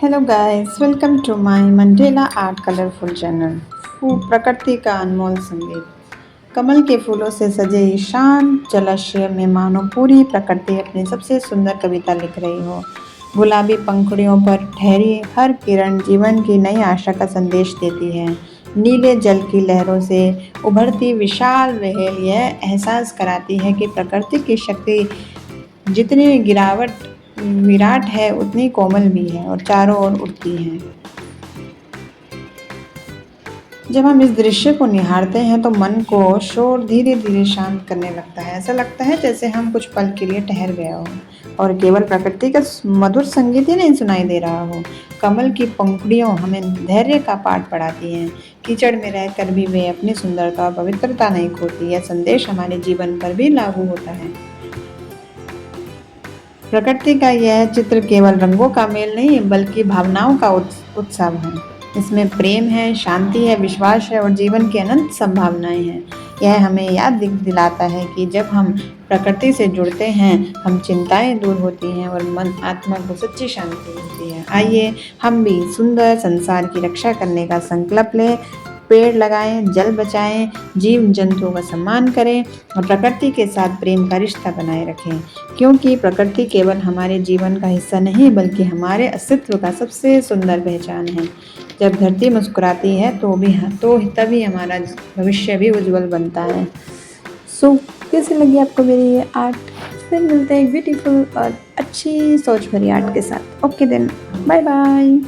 Hello guys, welcome to my mandala art colourful channel. प्रकृति का अनमोल संगीत। कमल के फूलों से सजे इस शांत जलाशय में मानो पूरी प्रकृति अपनी सबसे सुंदर कविता लिख रही हो। गुलाबी पंखुड़ियों पर ठहरी हर किरण जीवन की नई आशा का संदेश देती है। नीले जल की लहरों से उभरती विशाल वेल यह एहसास कराती है कि प्रकृति की शक्ति जितनी गिरावट विराट है उतनी कोमल भी है और चारों ओर उड़ती है। जब हम इस दृश्य को निहारते हैं तो मन को शोर धीरे धीरे शांत करने लगता है। ऐसा लगता है जैसे हम कुछ पल के लिए ठहर गए हो और केवल प्रकृति का मधुर संगीत ही नहीं सुनाई दे रहा हो। कमल की पंखुड़ियों हमें धैर्य का पाठ पढ़ाती हैं। कीचड़ में रहकर भी वे अपनी सुंदरता और पवित्रता नहीं खोती। यह संदेश हमारे जीवन पर भी लागू होता है। प्रकृति का यह चित्र केवल रंगों का मेल नहीं बल्कि भावनाओं का उत्सव है। इसमें प्रेम है, शांति है, विश्वास है और जीवन की अनंत संभावनाएं हैं। यह हमें याद दिलाता है कि जब हम प्रकृति से जुड़ते हैं हम चिंताएं दूर होती हैं और मन आत्मा को सच्ची शांति मिलती है। आइए हम भी सुंदर संसार की रक्षा करने का संकल्प लें। पेड़ लगाएं, जल बचाएं, जीव जंतुओं का सम्मान करें और प्रकृति के साथ प्रेम का रिश्ता बनाए रखें, क्योंकि प्रकृति केवल हमारे जीवन का हिस्सा नहीं बल्कि हमारे अस्तित्व का सबसे सुंदर पहचान है। जब धरती मुस्कुराती है तो तभी हमारा भविष्य भी उज्जवल बनता है। सो कैसी लगी आपको मेरी ये आर्ट? फिर मिलते हैं एक ब्यूटीफुल और अच्छी सोच भरी आर्ट के साथ। Okay then, bye bye.